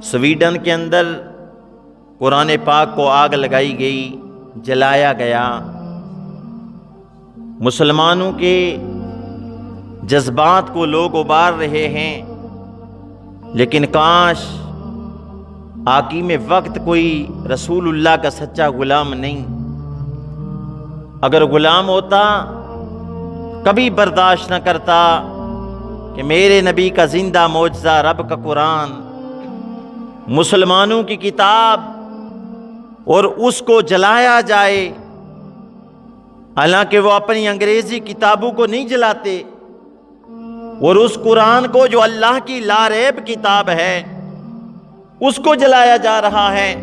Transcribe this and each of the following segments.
Sweden کے اندر قرآن پاک کو آگ لگائی گئی، جلایا گیا۔ مسلمانوں کے جذبات کو لوگ ابار رہے ہیں، لیکن کاش حاکم وقت کوئی رسول اللہ کا سچا غلام نہیں۔ اگر غلام ہوتا کبھی برداشت نہ کرتا کہ میرے نبی کا زندہ معجزہ رب کا قرآن، مسلمانوں کی کتاب، اور اس کو جلایا جائے۔ حالانکہ وہ اپنی انگریزی کتابوں کو نہیں جلاتے، اور اس قرآن کو جو اللہ کی لا ریب کتاب ہے اس کو جلایا جا رہا ہے۔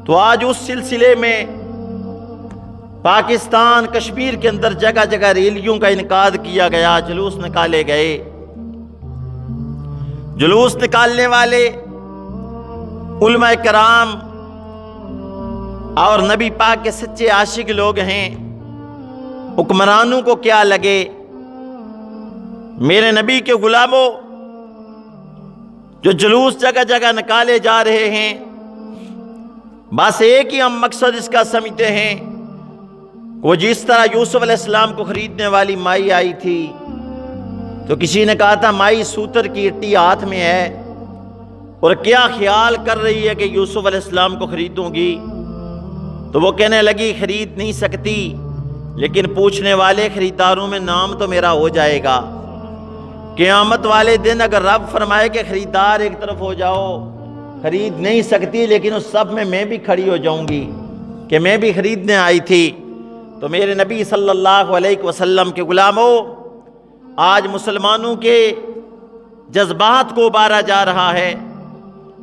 تو آج اس سلسلے میں پاکستان کشمیر کے اندر جگہ جگہ ریلیوں کا انعقاد کیا گیا، جلوس نکالے گئے۔ جلوس نکالنے والے علماء کرام اور نبی پاک کے سچے عاشق لوگ ہیں۔ حکمرانوں کو کیا لگے؟ میرے نبی کے غلاموں جو جلوس جگہ جگہ نکالے جا رہے ہیں، بس ایک ہی ہم مقصد اس کا سمجھتے ہیں۔ وہ جس طرح یوسف علیہ السلام کو خریدنے والی مائی آئی تھی، تو کسی نے کہا تھا مائی سوتر کی اٹی ہاتھ میں ہے اور کیا خیال کر رہی ہے کہ یوسف علیہ السلام کو خریدوں گی؟ تو وہ کہنے لگی خرید نہیں سکتی، لیکن پوچھنے والے خریداروں میں نام تو میرا ہو جائے گا۔ قیامت والے دن اگر رب فرمائے کہ خریدار ایک طرف ہو جاؤ، خرید نہیں سکتی، لیکن اس سب میں بھی کھڑی ہو جاؤں گی کہ میں بھی خریدنے آئی تھی۔ تو میرے نبی صلی اللہ علیہ وسلم کے غلاموں، آج مسلمانوں کے جذبات کو ابارا جا رہا ہے،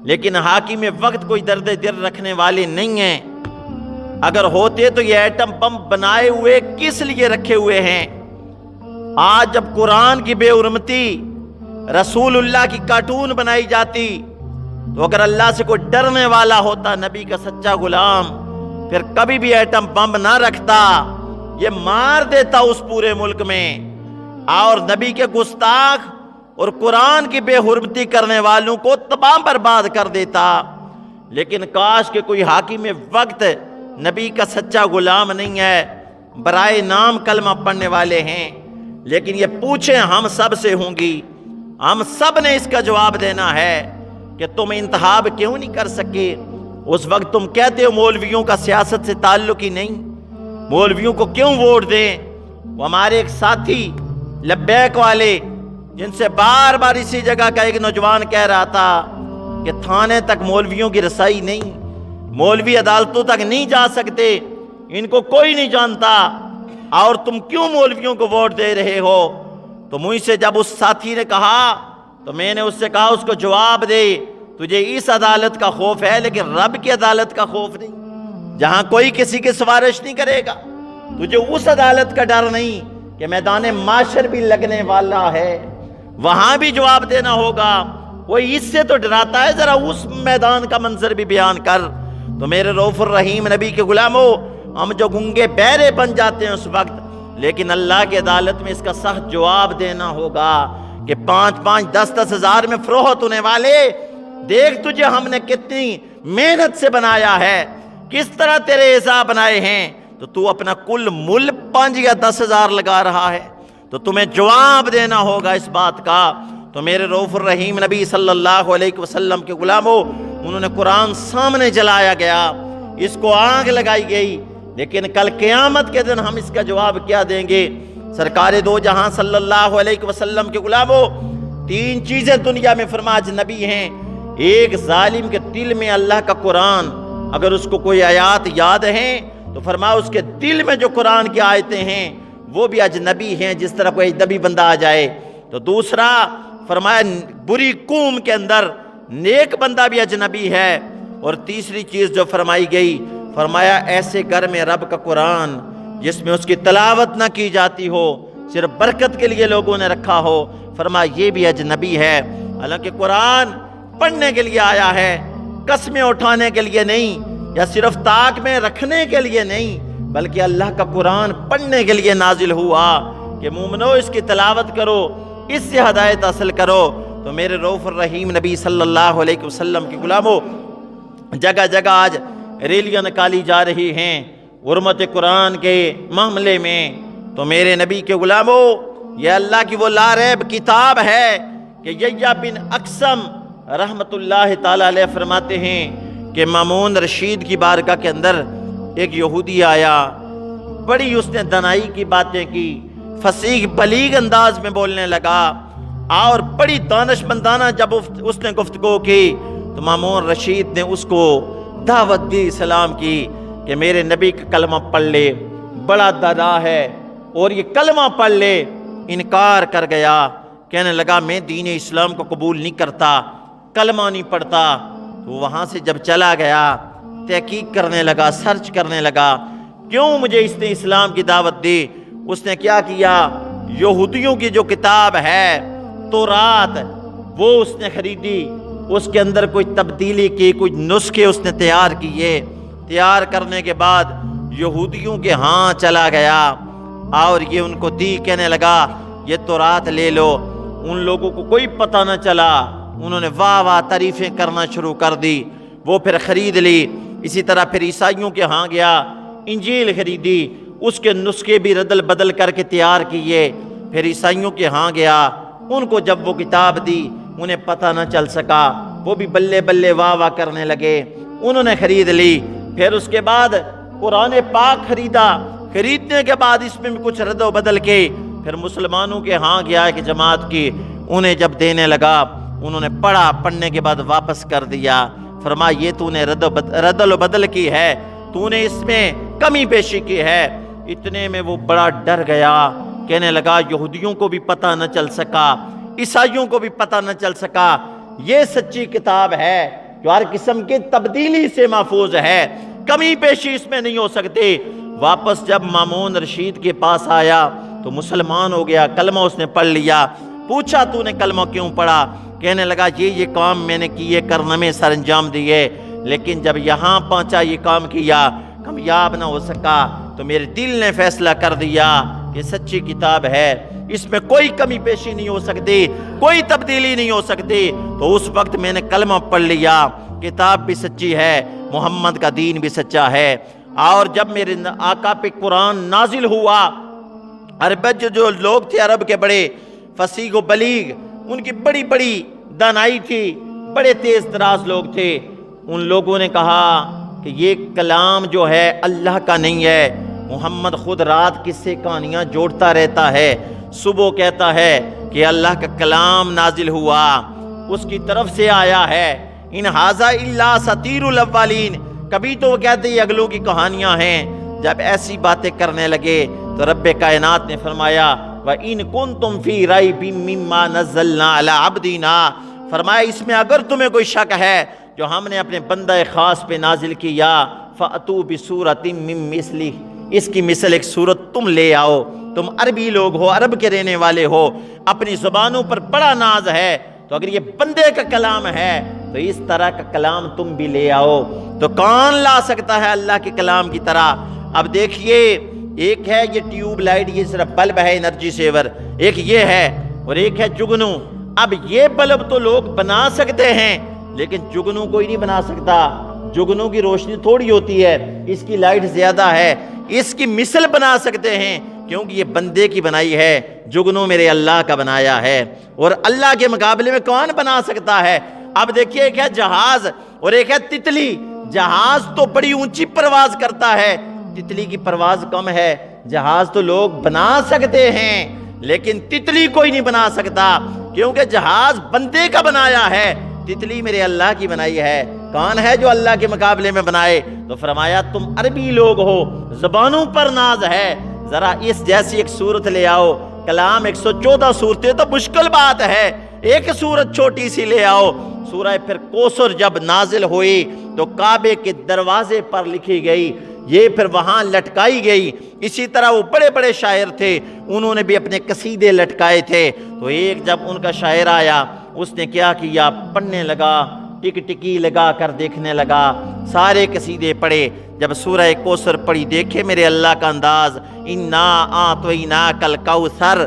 لیکن حاکم وقت کوئی درد دل رکھنے والے نہیں ہیں۔ اگر ہوتے تو یہ ایٹم بم بنائے ہوئے کس لیے رکھے ہوئے ہیں؟ آج جب قرآن کی بے حرمتی، رسول اللہ کی کارٹون بنائی جاتی، تو اگر اللہ سے کوئی ڈرنے والا ہوتا، نبی کا سچا غلام، پھر کبھی بھی ایٹم بم نہ رکھتا، یہ مار دیتا اس پورے ملک میں، اور نبی کے گستاخ اور قرآن کی بے حرمتی کرنے والوں کو تباہ برباد کر دیتا۔ لیکن کاش کہ کوئی حاکم وقت نبی کا سچا غلام نہیں ہے، برائے نام کلمہ پڑھنے والے ہیں، لیکن یہ پوچھیں ہم سب سے ہوں گی، ہم سب نے اس کا جواب دینا ہے کہ تم انتخاب کیوں نہیں کر سکے؟ اس وقت تم کہتے ہو مولویوں کا سیاست سے تعلق ہی نہیں، مولویوں کو کیوں ووٹ دیں؟ وہ ہمارے ایک ساتھی لبیک والے، جن سے بار بار اسی جگہ کا ایک نوجوان کہہ رہا تھا کہ تھانے تک مولویوں کی رسائی نہیں، مولوی عدالتوں تک نہیں جا سکتے، ان کو کوئی نہیں جانتا، اور تم کیوں مولویوں کو ووٹ دے رہے ہو؟ تو مجھ سے جب اس ساتھی نے کہا تو میں نے اس سے کہا اس کو جواب دے، تجھے اس عدالت کا خوف ہے لیکن رب کی عدالت کا خوف نہیں، جہاں کوئی کسی کی سفارش نہیں کرے گا۔ تجھے اس عدالت کا ڈر نہیں کہ میدان معاشر بھی لگنے والا ہے، وہاں بھی جواب دینا ہوگا۔ وہ اس سے تو ڈراتا ہے، ذرا اس میدان کا منظر بھی بیان کر۔ تو میرے رؤوف الرحیم نبی کے غلاموں، ہم جو گنگے بہرے بن جاتے ہیں اس وقت، لیکن اللہ کی عدالت میں اس کا سخت جواب دینا ہوگا کہ 5-5 10-10 ہزار میں فروخت ہونے والے، دیکھ تجھے ہم نے کتنی محنت سے بنایا ہے، کس طرح تیرے اعضاء بنائے ہیں، تو اپنا کل مل 5 یا 10 ہزار لگا رہا ہے، تو تمہیں جواب دینا ہوگا اس بات کا۔ تو میرے رؤوف الرحیم نبی صلی اللہ علیہ وسلم کے غلاموں، انہوں نے قرآن سامنے جلایا گیا، اس کو آگ لگائی گئی، لیکن کل قیامت کے دن ہم اس کا جواب کیا دیں گے؟ سرکار دو جہاں صلی اللہ علیہ وسلم کے غلاموں، 3 چیزیں دنیا میں فرمایا نبی ہیں۔ ایک ظالم کے دل میں اللہ کا قرآن، اگر اس کو کوئی آیات یاد ہیں تو فرمایا اس کے دل میں جو قرآن کی آیتیں ہیں وہ بھی اجنبی ہیں، جس طرح کوئی اجنبی بندہ آ جائے۔ تو دوسرا فرمایا بری قوم کے اندر نیک بندہ بھی اجنبی ہے۔ اور تیسری چیز جو فرمائی گئی، فرمایا ایسے گھر میں رب کا قرآن جس میں اس کی تلاوت نہ کی جاتی ہو، صرف برکت کے لیے لوگوں نے رکھا ہو، فرمایا یہ بھی اجنبی ہے۔ حالانکہ قرآن پڑھنے کے لیے آیا ہے، قسمیں اٹھانے کے لیے نہیں، یا صرف طاق میں رکھنے کے لیے نہیں، بلکہ اللہ کا قرآن پڑھنے کے لیے نازل ہوا کہ مومنو اس کی تلاوت کرو، اس سے ہدایت حاصل کرو۔ تو میرے رؤوف الرحیم نبی صلی اللہ علیہ وسلم کے غلاموں، جگہ جگہ آج ریلیاں نکالی جا رہی ہیں حرمت قرآن کے معاملے میں، تو میرے نبی کے غلاموں، یہ اللہ کی وہ لاریب کتاب ہے کہ یحییٰ بن اقسم رحمت اللہ تعالی علیہ فرماتے ہیں کہ مامون رشید کی بارگاہ کے اندر ایک یہودی آیا، بڑی اس نے دنائی کی باتیں کی، فصیح بلیغ انداز میں بولنے لگا، اور بڑی دانش مندانہ جب اس نے گفتگو کی تو مامون رشید نے اس کو دعوت دی، سلام کی کہ میرے نبی کا کلمہ پڑھ لے، بڑا دانا ہے اور یہ کلمہ پڑھ لے۔ انکار کر گیا، کہنے لگا میں دین اسلام کو قبول نہیں کرتا، کلمہ نہیں پڑھتا۔ تو وہاں سے جب چلا گیا تحقیق کرنے لگا، سرچ کرنے لگا، کیوں مجھے اس نے اسلام کی دعوت دی؟ اس نے کیا کیا؟ یہودیوں کی جو کتاب ہے تورات، وہ اس نے خریدی، اس کے اندر کوئی تبدیلی کی، کوئی نسخے اس نے تیار کیے، تیار کرنے کے بعد یہودیوں کے ہاں چلا گیا اور یہ ان کو دی، کہنے لگا یہ تورات لے لو۔ ان لوگوں کو کوئی پتہ نہ چلا، انہوں نے واہ واہ تعریفیں کرنا شروع کر دی، وہ پھر خرید لی۔ اسی طرح پھر عیسائیوں کے ہاں گیا، انجیل خریدی، اس کے نسخے بھی ردل بدل کر کے تیار کیے، پھر عیسائیوں کے ہاں گیا، ان کو جب وہ کتاب دی انہیں پتہ نہ چل سکا، وہ بھی بلے بلے واہ واہ کرنے لگے، انہوں نے خرید لی۔ پھر اس کے بعد قرآن پاک خریدا، خریدنے کے بعد اس میں بھی کچھ رد و بدل کے پھر مسلمانوں کے ہاں گیا کہ جماعت کی، انہیں جب دینے لگا انہوں نے پڑھا، پڑھنے کے بعد واپس کر دیا۔ فرمایا یہ تو نے ردل و بدل کی ہے، تو نے اس میں کمی پیشی کی ہے۔ اتنے میں وہ بڑا ڈر گیا، کہنے لگا یہودیوں کو بھی پتہ نہ چل سکا، عیسائیوں کو بھی پتہ نہ چل سکا، یہ سچی کتاب ہے جو ہر قسم کی تبدیلی سے محفوظ ہے، کمی پیشی اس میں نہیں ہو سکتی۔ واپس جب مامون رشید کے پاس آیا تو مسلمان ہو گیا، کلمہ اس نے پڑھ لیا۔ پوچھا تو نے کلمہ کیوں پڑھا؟ کہنے لگا یہ کام میں نے کیے، کارنامے سر انجام دیے، لیکن جب یہاں پہنچا یہ کام کیا، کامیاب نہ ہو سکا، تو میرے دل نے فیصلہ کر دیا کہ سچی کتاب ہے، اس میں کوئی کمی پیشی نہیں ہو سکتی، کوئی تبدیلی نہیں ہو سکتی۔ تو اس وقت میں نے کلمہ پڑھ لیا، کتاب بھی سچی ہے، محمد کا دین بھی سچا ہے۔ اور جب میرے آقا پہ قرآن نازل ہوا، عربج جو لوگ تھے، عرب کے بڑے فصیح و بلیغ، ان کی بڑی بڑی دانائی تھی، بڑے تیز تراز لوگ تھے، ان لوگوں نے کہا کہ یہ کلام جو ہے اللہ کا نہیں ہے، محمد خود رات کس سے کہانیاں جوڑتا رہتا ہے، صبح کہتا ہے کہ اللہ کا کلام نازل ہوا، اس کی طرف سے آیا ہے، ان ھذا الا اساطیر الاولین، کبھی تو وہ کہتے ہیں اگلوں کی کہانیاں ہیں۔ جب ایسی باتیں کرنے لگے تو رب کائنات نے فرمایا وَإِن كُنتُمْ فِي رَيْبٍ مِّمَّا نَزَّلْنَا عَلَىٰ عَبْدِنَا، فرمایا اس میں اگر تمہیں کوئی شک ہے جو ہم نے اپنے بندہ خاص پہ نازل کیا، فَأْتُوا بِسُورَةٍ مِّن مِّثْلِهِ، اس کی مثل ایک صورت تم لے آؤ، تم عربی لوگ ہو، عرب کے رہنے والے ہو، اپنی زبانوں پر بڑا ناز ہے، تو اگر یہ بندے کا کلام ہے تو اس طرح کا کلام تم بھی لے آؤ۔ تو کون لا سکتا ہے اللہ کے کلام کی طرح؟ اب دیکھیے، ایک ہے یہ ٹیوب لائٹ، یہ صرف بلب ہے انرجی سیور، ایک یہ ہے، اور ایک ہے جگنو۔ اب یہ بلب تو لوگ بنا سکتے ہیں لیکن جگنو کوئی نہیں بنا سکتا، جگنو کی روشنی تھوڑی ہوتی ہے، اس کی لائٹ زیادہ ہے، اس کی مثل بنا سکتے ہیں کیونکہ یہ بندے کی بنائی ہے، جگنو میرے اللہ کا بنایا ہے، اور اللہ کے مقابلے میں کون بنا سکتا ہے؟ اب دیکھیے، ایک ہے جہاز اور ایک ہے تتلی۔ جہاز تو بڑی اونچی پرواز کرتا ہے، تتلی کی پرواز کم ہے۔ جہاز تو لوگ بنا سکتے ہیں لیکن تتلی کوئی نہیں بنا سکتا، کیونکہ جہاز بندے کا بنایا ہے، تتلی میرے اللہ کی بنائی ہے۔ کون ہے جو اللہ کے مقابلے میں بنائے؟ تو فرمایا تم عربی لوگ ہو، زبانوں پر ناز ہے، ذرا اس جیسی ایک صورت لے آؤ۔ کلام 114 صورتیں تو مشکل بات ہے، ایک صورت چھوٹی سی لے آؤ۔ سورہ پھر کوثر جب نازل ہوئی تو کعبے کے دروازے پر لکھی گئی، یہ پھر وہاں لٹکائی گئی۔ اسی طرح وہ بڑے بڑے شاعر تھے، انہوں نے بھی اپنے قصیدے لٹکائے تھے۔ تو ایک جب ان کا شاعر آیا، اس نے کیا کیا، پڑھنے لگا، ٹک ٹکی لگا کر دیکھنے لگا، سارے قصیدے پڑھے۔ جب سورہ کوثر پڑھی، دیکھے میرے اللہ کا انداز، اِنَّا أَعْطَيْنَاكَ الْكَوْثَرَ،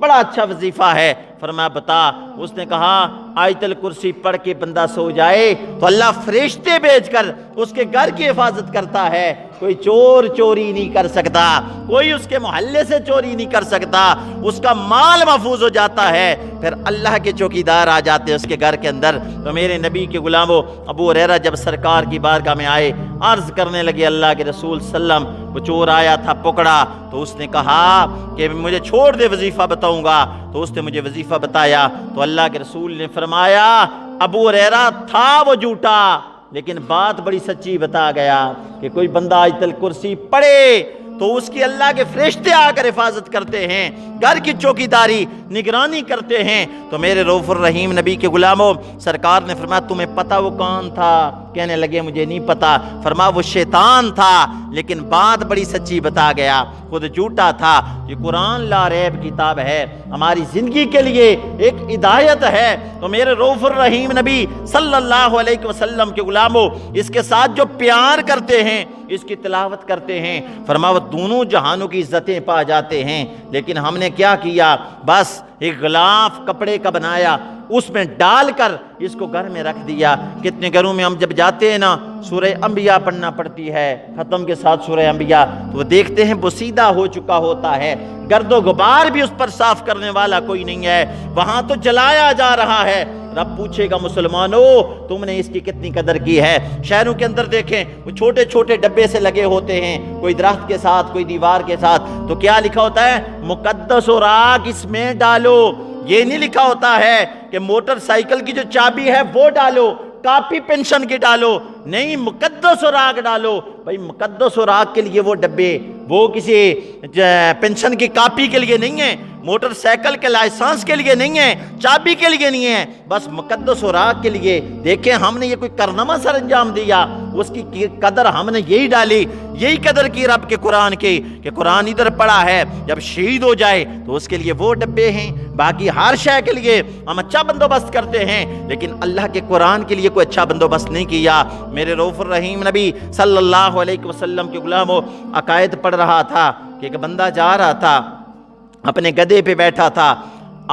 بڑا اچھا وظیفہ ہے۔ فرمایا بتا۔ اس نے کہا آیت الکرسی پڑھ کے بندہ سو جائے تو اللہ فرشتے بھیج کر اس کے گھر کی حفاظت کرتا ہے، کوئی چور چوری نہیں کر سکتا، کوئی اس کے محلے سے چوری نہیں کر سکتا، اس کا مال محفوظ ہو جاتا ہے، پھر اللہ کے چوکیدار آ جاتے ہیں اس کے گھر کے اندر۔ تو میرے نبی کے غلاموں، ابو ہریرہ جب سرکار کی بارگاہ میں آئے، عرض کرنے لگے اللہ کے رسول صلی اللہ علیہ وسلم، وہ چور آیا تھا پکڑا، تو اس نے کہا کہ مجھے چھوڑ دے، وظیفہ بتاؤں گا۔ تو اس نے مجھے وظیفہ بتایا، تو اللہ کے رسول نے فرمایا ابو ہریرہ تھا وہ جھوٹا، لیکن بات بڑی سچی بتا گیا کہ کوئی بندہ آیت الکرسی پڑھے تو اس کی اللہ کے فرشتے آ کر حفاظت کرتے ہیں، گھر کی چوکیداری نگرانی کرتے ہیں۔ تو میرے رؤوف الرحیم نبی کے غلاموں، سرکار نے فرمایا تمہیں پتہ وہ کون تھا؟ کہنے لگے مجھے نہیں پتا۔ فرمایا وہ شیطان تھا، لیکن بات بڑی سچی بتا گیا، خود جھوٹا تھا۔ یہ قرآن لا ریب کتاب ہے، ہماری زندگی کے لیے ایک ہدایت ہے۔ تو میرے رؤوف الرحیم نبی صلی اللہ علیہ وسلم کے غلاموں، اس کے ساتھ جو پیار کرتے ہیں، اس کی تلاوت کرتے ہیں، فرمایا وہ دونوں جہانوں کی عزتیں پا جاتے ہیں۔ لیکن ہم نے کیا کیا؟ بس ایک غلاف کپڑے کا بنایا، اس میں ڈال کر اس کو گھر میں رکھ دیا۔ کتنے گھروں میں ہم جب جاتے ہیں نا، سورہ انبیاء پڑھنا پڑتی ہے، ختم کے ساتھ سورہ انبیاء، تو وہ دیکھتے ہیں بوسیدہ ہو چکا ہوتا ہے، گرد و غبار بھی اس پر صاف کرنے والا کوئی نہیں ہے، وہاں تو جلایا جا رہا ہے۔ رب پوچھے گا مسلمانوں تم نے اس کی کتنی قدر کی ہے؟ شہروں کے اندر دیکھیں، وہ چھوٹے چھوٹے ڈبے سے لگے ہوتے ہیں، کوئی درخت کے ساتھ، کوئی دیوار کے ساتھ، تو کیا لکھا ہوتا ہے؟ مقدس و راگ اس میں ڈالو۔ یہ نہیں لکھا ہوتا ہے کہ موٹر سائیکل کی جو چابی ہے وہ ڈالو، کاپی پینشن کی ڈالو، نہیں، مقدس و راگ ڈالو۔ بھائی مقدس و راگ کے لیے وہ ڈبے، وہ کسی پینشن کی کاپی کے لیے نہیں ہے، موٹر سائیکل کے لائسنس کے لیے نہیں ہے، چابی کے لیے نہیں ہے، بس مقدس و راگ کے لیے۔ دیکھیں ہم نے یہ کوئی کارنامہ سر انجام دیا، اس کی قدر ہم نے یہی ڈالی، یہی قدر کی رب کے قرآن کی، کہ قرآن ادھر پڑا ہے، جب شہید ہو جائے تو اس کے لیے وہ ڈبے ہیں، باقی ہر شے کے لیے ہم اچھا بندوبست کرتے ہیں، لیکن اللہ کے قرآن کے لیے کوئی اچھا بندوبست نہیں کیا۔ میرے رؤوف الرحیم نبی صلی اللہ علیہ وسلم کے غلاموں، عقائد پڑھ رہا تھا کہ ایک بندہ جا رہا تھا، اپنے گدھے پہ بیٹھا تھا،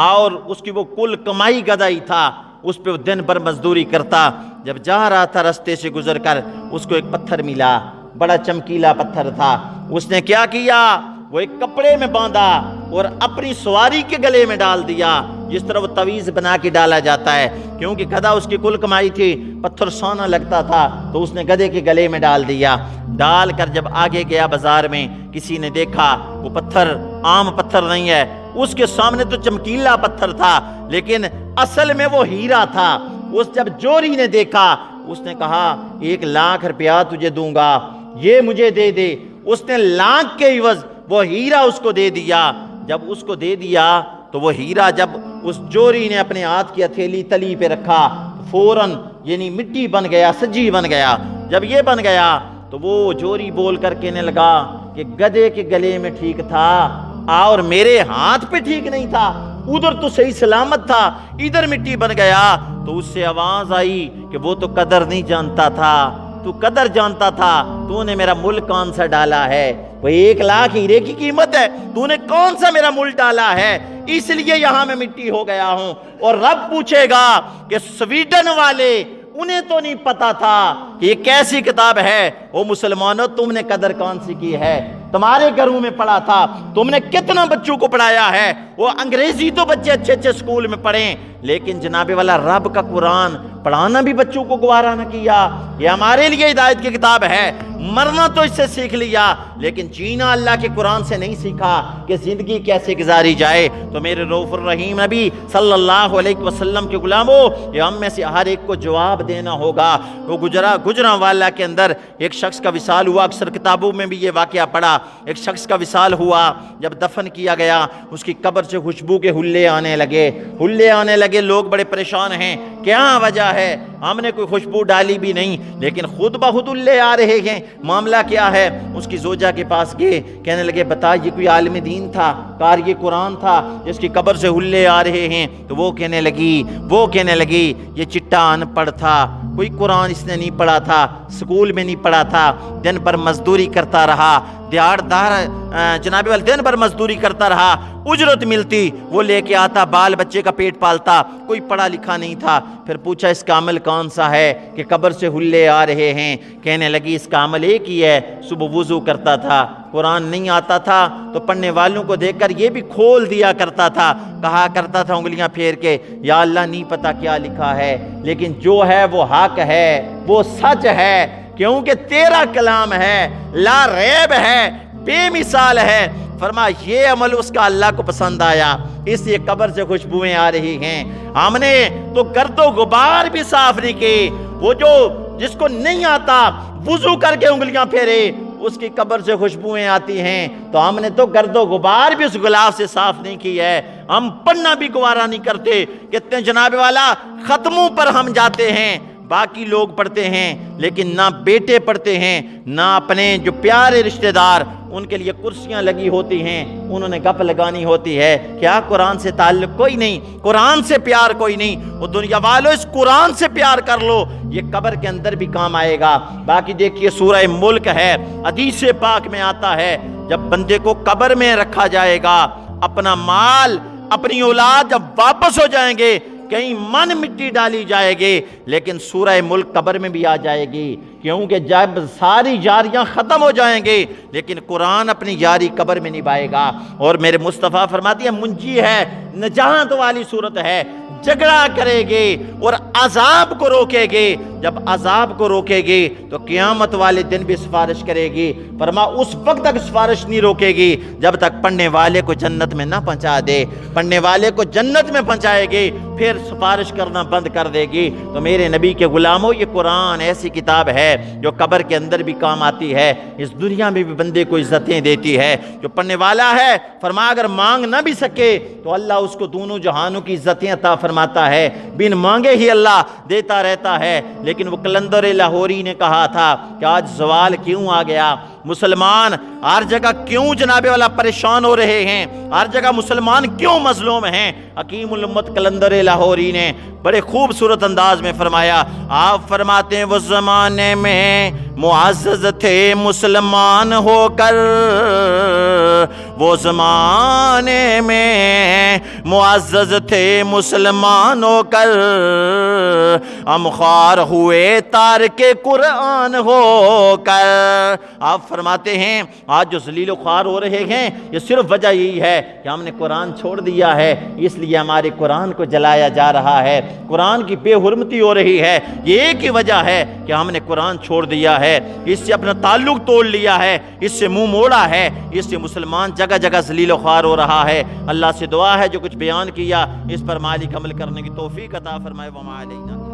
اور اس کی وہ کل کمائی گدھا ہی تھا، اس پہ وہ دن بھر مزدوری کرتا۔ جب جا رہا تھا رستے سے گزر کر، اس کو ایک پتھر ملا، بڑا چمکیلا پتھر تھا۔ اس نے کیا کیا؟ وہ ایک کپڑے میں باندھا اور اپنی سواری کے گلے میں ڈال دیا، جس طرح وہ تویز بنا کے ڈالا جاتا ہے، کیونکہ گدھا اس کی کل کمائی تھی، پتھر سونا لگتا تھا، تو اس نے گدھے کے گلے میں ڈال دیا۔ ڈال کر جب آگے گیا بازار میں، کسی نے دیکھا وہ پتھر عام پتھر نہیں ہے، اس کے سامنے تو چمکیلا پتھر تھا، لیکن اصل میں وہ ہیرا تھا۔ اس جب جوری نے دیکھا، اس نے کہا 1,00,000 روپیہ تجھے دوں گا، یہ مجھے دے دے۔ اس نے 1,00,000 کے عوض وہ ہیرا اس کو دے دیا۔ جب اس کو دے دیا تو وہ ہیرا جب اس جوری نے اپنے ہاتھ کی ہتھیلی تلی پہ رکھا، فوراً یعنی مٹی بن گیا، سجی بن گیا۔ جب یہ بن گیا تو وہ جوری بول کر کہنے لگا کہ گدھے کے گلے میں ٹھیک تھا اور میرے ہاتھ پہ ٹھیک نہیں تھا، ادھر تو صحیح سلامت تھا، ادھر مٹی بن گیا۔ تو اس سے آواز آئی کہ وہ تو قدر نہیں جانتا تھا، تو قدر جانتا تھا، تو نے میرا ملک کون سا ڈالا ہے؟ وہ 1,00,000 ہیرے کی قیمت ہے، تو نے کون سا میرا ملک ڈالا ہے؟ اس لیے یہاں میں مٹی ہو گیا ہوں۔ اور رب پوچھے گا کہ سویڈن والے، انہیں تو نہیں پتا تھا کہ یہ کیسی کتاب ہے۔ او مسلمانوں، تم نے قدر کون سی کی ہے؟ تمہارے گھروں میں پڑھا تھا، تم نے کتنا بچوں کو پڑھایا ہے؟ وہ انگریزی تو بچے اچھے اچھے اسکول میں پڑھیں، لیکن جناب والا رب کا قرآن پڑھانا بھی بچوں کو گوارا نہ کیا۔ یہ ہمارے لیے ہدایت کی کتاب ہے، مرنا تو اس سے سیکھ لیا، لیکن جینا اللہ کے قرآن سے نہیں سیکھا کہ زندگی کیسے گزاری جائے۔ تو میرے رؤوف الرحیم نبی صلی اللہ علیہ وسلم کے غلاموں، یہ ہم میں سے ہر ایک کو جواب دینا ہوگا۔ وہ گجرانوالہ کے اندر ایک شخص کا وصال ہوا، اکثر کتابوں میں بھی یہ واقعہ پڑھا۔ ایک شخص کا وصال ہوا، جب دفن کیا گیا، اس کی قبر سے خوشبو کے حلے آنے لگے، لوگ بڑے پریشان ہیں، کیا وجہ ہے؟ ہم نے کوئی خوشبو ڈالی بھی نہیں، لیکن خود بخود حلے آ رہے ہیں، معاملہ کیا ہے؟ اس کی زوجہ کے پاس گئے، کہنے لگے بتا یہ کوئی عالم دین تھا، قاری قرآن تھا جس کی قبر سے حلے آ رہے ہیں؟ تو وہ کہنے لگی یہ چٹا ان پڑھ تھا، کوئی قرآن اس نے نہیں پڑھا تھا، سکول میں نہیں پڑھا تھا، دن پر مزدوری کرتا رہا، دیہڑدار جناب والا دن بھر مزدوری کرتا رہا، اجرت ملتی، وہ لے کے آتا، بال بچے کا پیٹ پالتا، کوئی پڑھا لکھا نہیں تھا۔ پھر پوچھا اس کا عمل کون سا ہے کہ قبر سے حلے آ رہے ہیں؟ کہنے لگی اس کا عمل ایک ہی ہے، صبح وضو کرتا تھا، قرآن نہیں آتا تھا تو پڑھنے والوں کو دیکھ کر یہ بھی کھول دیا کرتا تھا، کہا کرتا تھا انگلیاں پھیر کے یا اللہ نہیں پتا کیا لکھا ہے، لیکن جو ہے وہ حق ہے، وہ سچ ہے، کیونکہ تیرا کلام ہے، لا ریب ہے، بے مثال ہے۔ فرمایا یہ عمل اس کا اللہ کو پسند آیا، اس لیے قبر سے خوشبوئیں آ رہی ہیں۔ ہم نے تو گرد و غبار بھی صاف نہیں کی، وہ جو جس کو نہیں آتا وضو کر کے انگلیاں پھیرے اس کی قبر سے خوشبوئیں آتی ہیں، تو ہم نے تو گرد و غبار بھی اس غلاف سے صاف نہیں کی ہے۔ ہم پڑھنا بھی گوارا نہیں کرتے، کتنے جناب والا ختموں پر ہم جاتے ہیں، باقی لوگ پڑھتے ہیں لیکن نہ بیٹے پڑھتے ہیں، نہ اپنے جو پیارے رشتہ دار ان کے لیے کرسیاں لگی ہوتی ہیں، انہوں نے گپ لگانی ہوتی ہے، کیا قرآن سے تعلق کوئی نہیں، قرآن سے پیار کوئی نہیں۔ وہ دنیا والو اس قرآن سے پیار کر لو، یہ قبر کے اندر بھی کام آئے گا۔ باقی دیکھیے سورہ ملک ہے، حدیث پاک میں آتا ہے جب بندے کو قبر میں رکھا جائے گا، اپنا مال اپنی اولاد جب واپس ہو جائیں گے، کہیں من مٹی ڈالی جائے گی، لیکن سورہ ملک قبر میں بھی آ جائے گی، کیونکہ جب ساری جاریاں ختم ہو جائیں گے لیکن قرآن اپنی جاری قبر میں نبھائے گا۔ اور میرے مصطفیٰ فرماتی ہے منجی ہے، نجات والی صورت ہے، جھگڑا کرے گی اور عذاب کو روکے گی۔ جب عذاب کو روکے گی تو قیامت والے دن بھی سفارش کرے گی۔ فرما اس وقت تک سفارش نہیں روکے گی جب تک پڑھنے والے کو جنت میں نہ پہنچا دے، پڑھنے والے کو جنت میں پہنچائے گی پھر سفارش کرنا بند کر دے گی۔ تو میرے نبی کے غلاموں، یہ قرآن ایسی کتاب ہے جو قبر کے اندر بھی کام آتی ہے، اس دنیا میں بھی بندے کو عزتیں دیتی ہے۔ جو پڑھنے والا ہے فرما اگر مانگ نہ بھی سکے تو اللہ اس کو دونوں جہانوں کی عزتیں عطا فرماتا ہے، بن مانگے ہی اللہ دیتا رہتا ہے۔ لیکن وہ قلندر لاہوری نے کہا تھا کہ آج زوال کیوں آ گیا، مسلمان ہر جگہ کیوں جناب والا پریشان ہو رہے ہیں، ہر جگہ مسلمان کیوں مظلوم ہیں؟ حکیم الامت قلندر لاہوری نے بڑے خوبصورت انداز میں فرمایا، آپ فرماتے ہیں وہ زمانے میں معزز تھے مسلمان ہو کر، وہ زمانے میں معزز تھے مسلمان ہو کر، ہم خوار ہوئے تارک قرآن ہو کر۔ آپ فرماتے ہیں آج جو ذلیل و خوار ہو رہے ہیں یہ صرف وجہ یہی ہے کہ ہم نے قرآن چھوڑ دیا ہے، اس لیے ہمارے قرآن کو جلایا جا رہا ہے، قرآن کی بے حرمتی ہو رہی ہے۔ یہ ایک ہی وجہ ہے کہ ہم نے قرآن چھوڑ دیا ہے، اس سے اپنا تعلق توڑ لیا ہے، اس سے منہ موڑا ہے، اس سے مسلمان جگہ جگہ ذلیل و خوار ہو رہا ہے۔ اللہ سے دعا ہے جو کچھ بیان کیا اس پر مالک عمل کرنے کی توفیق عطا فرمائے۔ وما علینا۔